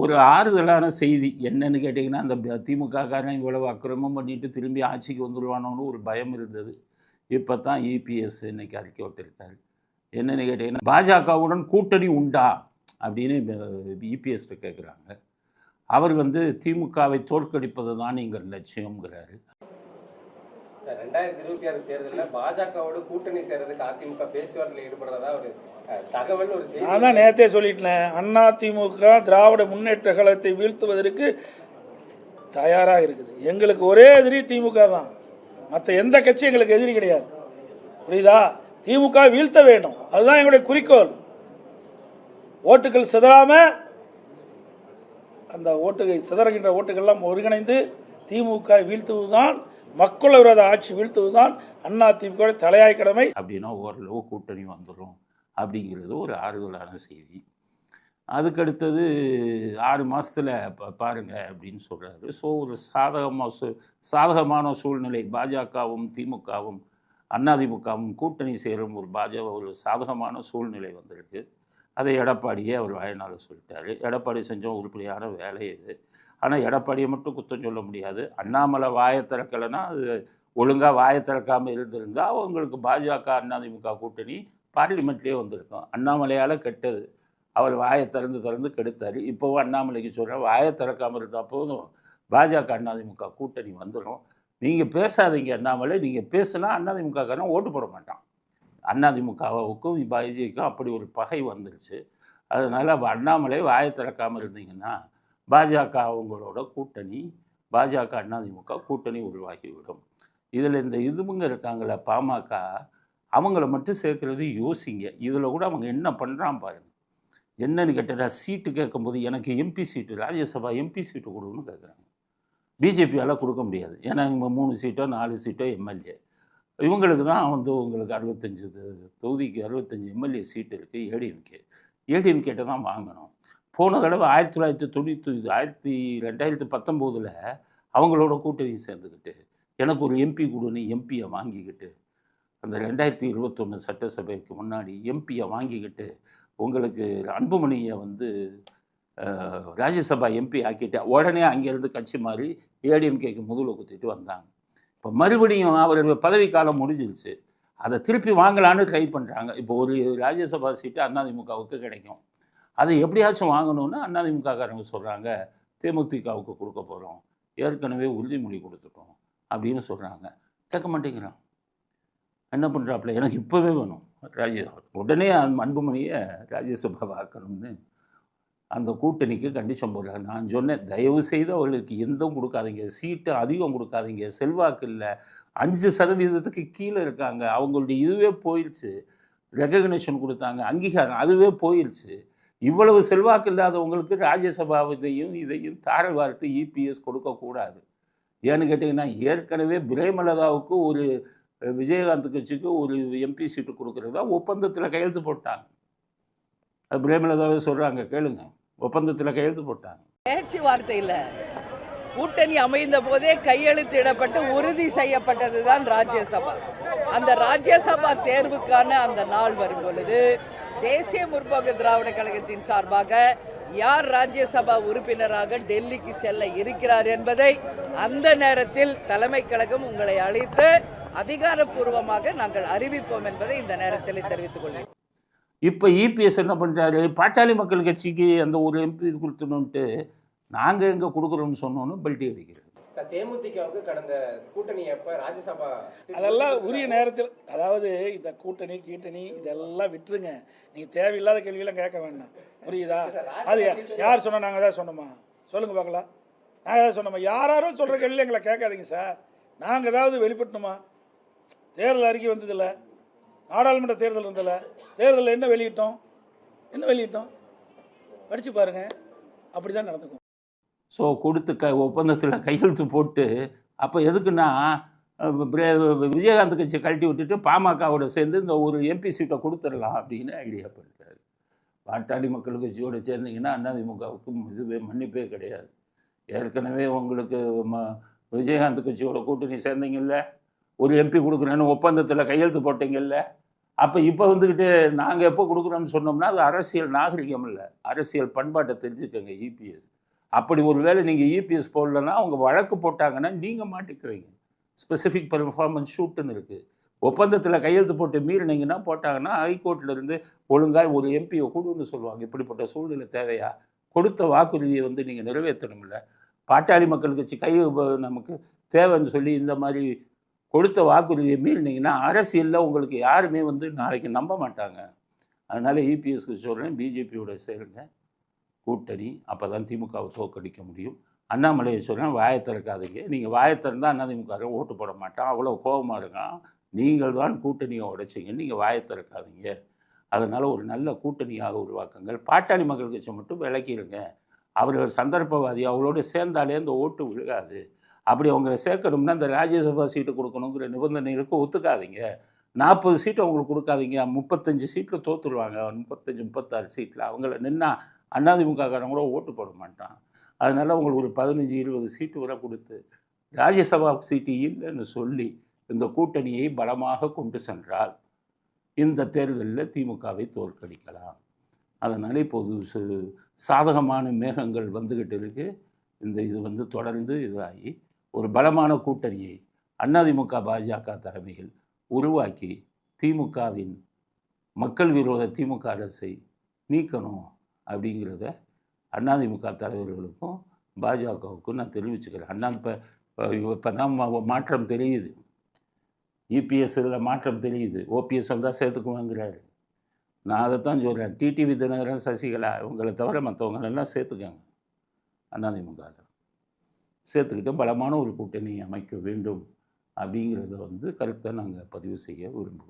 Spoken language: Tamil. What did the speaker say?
ஒரு ஆறுதலான செய்தி என்னன்னு கேட்டிங்கன்னா, அந்த திமுககாரன் இவ்வளவு அக்கிரமம் பண்ணிட்டு திரும்பி ஆட்சிக்கு வந்துடுவானோன்னு ஒரு பயம் இருந்தது. இப்போ தான் இபிஎஸ் இன்னைக்கு அறிக்கை விட்டிருக்காரு. என்னன்னு கேட்டிங்கன்னா, பாஜகவுடன் கூட்டணி உண்டா அப்படின்னு இபிஎஸ்ட்ட கேட்குறாங்க. அவர் திமுகவை தோற்கடிப்பது தான் எங்கள் லட்சியம்ங்கிறாரு. சார் 2026 தேர்தலில் பாஜகவோட கூட்டணி சேர்றதுக்கு அதிமுக பேச்சுவார்த்தையில் ஈடுபடுறதா ஒரு தகவல் ஒரு செய்தி. நான் தான் நேரத்தே சொல்லிட்டேன். அதிமுக திராவிட முன்னேற்ற கழகத்தை வீழ்த்துவதற்கு தயாராக இருக்குது. எங்களுக்கு ஒரே எதிரி திமுக தான். மற்ற எந்த கட்சி எங்களுக்கு எதிரி கிடையாது. புரியுதா? திமுக வீழ்த்த வேண்டும், அதுதான் எங்களுடைய குறிக்கோள். ஓட்டுகள் சிதறாம அந்த சிதறுகின்ற ஓட்டுகள்லாம் ஒருங்கிணைந்து திமுக வீழ்த்துவதுதான், மக்கள் விரோத ஆட்சி வீழ்த்துவதுதான் அதிமுக தலையாய் கடமை. அப்படின்னா ஓரளவு கூட்டணி வந்துடும் அப்படிங்கிறது ஒரு ஆறுதலான செய்தி. அதுக்கடுத்தது 6 மாதத்தில் பாருங்க அப்படின்னு சொல்கிறாரு. ஸோ ஒரு சாதகமான சூழ்நிலை, பாஜகவும் திமுகவும் அதிமுகவும் கூட்டணி சேரும் ஒரு சாதகமான சூழ்நிலை வந்திருக்கு. அதை எடப்பாடியே அவர் வாயினால் சொல்லிட்டார். எடப்பாடி செஞ்ச உருப்படியான வேலை இது. ஆனால் எடப்பாடியை மட்டும் குற்றம் சொல்ல முடியாது. அண்ணாமலை வாயை திறக்கலைன்னா அது ஒழுங்காக வாயை திறக்காமல் இருந்திருந்தால் அவங்களுக்கு பாஜக அதிமுக கூட்டணி பார்லிமெண்ட்லேயே வந்திருக்கும். அண்ணாமலையால் கெட்டது, அவர் வாயை திறந்து கெடுத்தார். இப்போவும் அண்ணாமலைக்கு சொல்கிறேன், வாயை திறக்காமல் இருந்தால் போதும், பாஜக அதிமுக கூட்டணி வந்துடும். நீங்கள் பேசாதீங்க அண்ணாமலை, நீங்கள் பேசுனா அதிமுகக்காரன் ஓட்டு போட மாட்டான். அதிமுகவுக்கும் பாஜகவுக்கும் அப்படி ஒரு பகை வந்துருச்சு. அதனால் அண்ணாமலை வாயை திறக்காமல் இருந்தீங்கன்னா பாஜக அவங்களோட கூட்டணி, பாஜக அதிமுக கூட்டணி உருவாகிவிடும். இதில் இந்த இதுவுங்க இருக்காங்கள பாமக, அவங்கள மட்டும் சேர்க்குறது யோசிங்க. இதில் கூட அவங்க என்ன பண்ணுறான் பாருங்கள். என்னன்னு கேட்டால், சீட்டு கேட்கும்போது எனக்கு எம்பி சீட்டு, ராஜ்யசபா எம்பி சீட்டு கொடுன்னு கேட்குறாங்க. பிஜேபியால் கொடுக்க முடியாது. ஏன்னா இவங்க 3 சீட்டோ 4 சீட்டோ எம்எல்ஏ. இவங்களுக்கு தான் உங்களுக்கு 65 தொகுதிக்கு 65 எம்எல்ஏ சீட்டு இருக்குது. ஏடிஎம்கேட்ட தான் வாங்கணும். போன தடவை 2019 அவங்களோட கூட்டணி சேர்ந்துக்கிட்டு எனக்கு ஒரு எம்பி கொடுன்னு எம்பியை வாங்கிக்கிட்டு, அந்த 2021 சட்டசபைக்கு முன்னாடி எம்பியை வாங்கிக்கிட்டு உங்களுக்கு அன்புமணியை ராஜ்யசபா எம்பி ஆக்கிட்டு உடனே அங்கேருந்து கட்சி மாறி ஏடிஎம்கேக்கு முதுகில் குத்திட்டு வந்தாங்க. இப்போ மறுபடியும் அவர் பதவிக்காலம் முடிஞ்சிருச்சு. அதை திருப்பி வாங்கலான்னு ட்ரை பண்ணுறாங்க. இப்போ ஒரு ராஜ்யசபா சீட்டு அதிமுகவுக்கு கிடைக்கும். அதை எப்படியாச்சும் வாங்கணும்னு அதிமுககாரங்க சொல்கிறாங்க, தேமுதிகவுக்கு கொடுக்க போகிறோம், ஏற்கனவே உறுதிமொழி கொடுத்துட்டோம் அப்படின்னு சொல்கிறாங்க. கேட்க மாட்டேங்கிறான். என்ன பண்ணுறாப்புல, எனக்கு இப்போவே வேணும் ராஜ்யசபா, உடனே அன்புமணியை ராஜ்யசபா ஆக்கணும்னு அந்த கூட்டணிக்கு கண்டிஷன் போடுறாங்க. நான் சொன்னேன், தயவு செய்து அவர்களுக்கு எதுவும் கொடுக்காதீங்க, சீட்டு அதிகம் கொடுக்காதீங்க, செல்வாக்கு இல்லை, 5% கீழே இருக்காங்க, அவங்களுடைய இதுவே போயிடுச்சு, ரெகக்னேஷன் கொடுத்தாங்க, அங்கீகாரம் அதுவே போயிடுச்சு. இவ்வளவு செல்வாக்கு இல்லாதவங்களுக்கு ராஜ்யசபா இதையும் தாரை வார்த்து இபிஎஸ் கொடுக்கக்கூடாது. ஏன்னு கேட்டிங்கன்னா, ஏற்கனவே பிரேமலதாவுக்கு ஒரு விஜயகாந்த் கட்சிக்கு ஒரு எம்பி சீட்டு கொடுக்குறதா ஒப்பந்தத்தில் கையெழுத்து போட்டாங்க. அது பிரேமலதாவே சொல்கிறாங்க, கேளுங்க, ஒப்பந்தத்தில் கையெழுத்து போட்டாங்க. பேச்சுவார்த்தையில் கூட்டணி அமைந்த போதே கையெழுத்திடப்பட்டு உறுதி செய்யப்பட்டது தான் ராஜ்யசபா. அந்த ராஜ்யசபா தேர்வுக்கான அந்த நாள் வரும் பொழுது தேசிய முற்போக்கு திராவிட கழகத்தின் சார்பாக யார் ராஜ்யசபா உறுப்பினராக டெல்லிக்கு செல்ல இருக்கிறார் என்பதை அந்த நேரத்தில் தலைமை கழகம் உங்களை அழைத்து அதிகாரப்பூர்வமாக நாங்கள் அறிவிப்போம் என்பதை இந்த நேரத்தில் தெரிவித்துக் கொள்கிறேன். இப்போ இபிஎஸ் என்ன பண்ணுறாரு, பாட்டாளி மக்கள் கட்சிக்கு அந்த ஒரு எம்பி கொடுத்துணுன்ட்டு நாங்கள் எங்கே கொடுக்குறோம்னு சொன்னோன்னு பெல்ட்டி அடிக்கிறது. தேமுதிகவுக்கு கடந்த கூட்டணி அப்போ ராஜ்யசபா அதெல்லாம் உரிய நேரத்தில், அதாவது இந்த கூட்டணி இதெல்லாம் விட்டுருங்க. நீங்கள் தேவையில்லாத கேள்வியெல்லாம் கேட்க வேண்டாம், புரியுதா? அது யார் சொன்னால் நாங்கள் தான் சொன்னோமா? சொல்லுங்கள் பார்க்கலாம். நாங்கள் தான் சொன்னோமா? யாரோ சொல்கிற கேள்வியில் எங்களை கேட்காதீங்க சார். நாங்கள் ஏதாவது வெளிப்பட்டணுமா? தேர்தல் அறிக்கை வந்ததில்லை, நாடாளுமன்ற தேர்தல் வந்ததில்ல, தேர்தலில் என்ன வெளியிட்டோம் படித்து பாருங்கள். அப்படி தான் நடந்துக்கும். ஸோ கொடுத்து ஒப்பந்தத்தில் கையெழுத்து போட்டு, அப்போ எதுக்குன்னா விஜயகாந்த் கட்சியை கழட்டி விட்டுட்டு பாமகவோட சேர்ந்து இந்த ஒரு எம்பி சீட்டை கொடுத்துடலாம் அப்படின்னு ஐடியா பண்ணுறாரு. பாட்டாளி மக்கள் கட்சியோடு சேர்ந்திங்கன்னா அதிமுகவுக்கு இதுவே மன்னிப்பே கிடையாது. ஏற்கனவே உங்களுக்கு விஜயகாந்த் கட்சியோட கூட்டணி சேர்ந்தீங்கல்ல, ஒரு எம்பி கொடுக்குறேன்னு ஒப்பந்தத்தில் கையெழுத்து போட்டீங்கல்ல, அப்போ இப்போ நாங்கள் எப்போ கொடுக்குறோன்னு சொன்னோம்னா அது அரசியல் நாகரிகம் இல்லை, அரசியல் பண்பாட்டை தெரிஞ்சுக்கங்க இபிஎஸ். அப்படி ஒரு வேளை நீங்கள் இபிஎஸ் போடலன்னா அவங்க வழக்கு போட்டாங்கன்னா நீங்கள் மாட்டிக்குவீங்க. ஸ்பெசிஃபிக் பெர்ஃபார்மன்ஸ் ஷூட்டுன்னு இருக்குது. ஒப்பந்தத்தில் கையெழுத்து போட்டு மீறினீங்கன்னா போட்டாங்கன்னா ஹைகோர்ட்லேருந்து ஒழுங்காக ஒரு எம்பியை கொடுன்னு சொல்லுவாங்க. இப்படிப்பட்ட சூழ்நிலை தேவையா? கொடுத்த வாக்குறுதியை வந்து நீங்கள் நிறைவேற்றணும்ல. பாட்டாளி மக்கள் கட்சி நமக்கு தேவைன்னு சொல்லி இந்த மாதிரி கொடுத்த வாக்குறுதியை மீறினீங்கன்னா அரசியலில் உங்களுக்கு யாருமே வந்து நாளைக்கு நம்ப மாட்டாங்க. அதனால் இபிஎஸ்க்கு சொல்கிறேன், பிஜேபியோட சேருங்க கூட்டணி, அப்போ தான் திமுகவை தோற்கடிக்க முடியும். அண்ணாமலையை சொல்கிறேன், வாயை திறக்காதீங்க. நீங்கள் வாயை திறந்தால் அதிமுக ஓட்டு போட மாட்டான், அவ்வளோ கோபமாக இருக்கான். நீங்கள் தான் கூட்டணியை உடைச்சிங்க, நீங்கள் வாயை திறக்காதீங்க. அதனால் ஒரு நல்ல கூட்டணியாக உருவாக்குங்கள். பாட்டாளி மக்கள் கட்சி மட்டும் விளக்கிடுங்க. அவர்கள் சந்தர்ப்பவாதி, அவங்களோட சேர்ந்தாலே அந்த ஓட்டு விழுகாது. அப்படி அவங்களை சேர்க்கணும்னா இந்த ராஜ்யசபா சீட்டு கொடுக்கணுங்கிற நிபந்தனைகளுக்கு ஒத்துக்காதீங்க. 40 சீட்டு அவங்களுக்கு கொடுக்காதீங்க. 35 சீட்டில் தோற்றுருவாங்க. 35 36 சீட்டில் அவங்கள நின்னா அதிமுககாரன் கூட ஓட்டு போட மாட்டான். அதனால் அவங்களுக்கு ஒரு 15-20 சீட்டு வரை கொடுத்து ராஜ்யசபா சீட்டு இல்லைன்னு சொல்லி இந்த கூட்டணியை பலமாக கொண்டு சென்றால் இந்த தேர்தலில் திமுகவை தோற்கடிக்கலாம். அதனால் இப்போது சாதகமான மேகங்கள் வந்துக்கிட்டு இருக்குது. இது வந்து தொடர்ந்து இதாகி ஒரு பலமான கூட்டணியை அதிமுக பாஜக தலைமையில் உருவாக்கி திமுகவின் மக்கள் விரோத திமுக அரசை நீக்கணும் அப்படிங்கிறத அதிமுக தலைவர்களுக்கும் பாஜகவுக்கும் நான் தெரிவிச்சுக்கிறேன். இப்போ தான் மாற்றம் தெரியுது. இபிஎஸ் இதில் மாற்றம் தெரியுது. ஓபிஎஸ் வந்தால் சேர்த்துக்குவாங்கிறாரு. நான் அதை தான் சொல்கிறேன். டிடிவி தினகரன், சசிகலா இவங்களை தவிர மற்றவங்களெல்லாம் சேர்த்துக்காங்க. அதிமுகவில் சேர்த்துக்கிட்டு பலமான ஒரு கூட்டணி அமைக்க வேண்டும் அப்படிங்கிறத வந்து கருத்தை நாங்கள் பதிவு செய்ய விரும்புகிறோம்.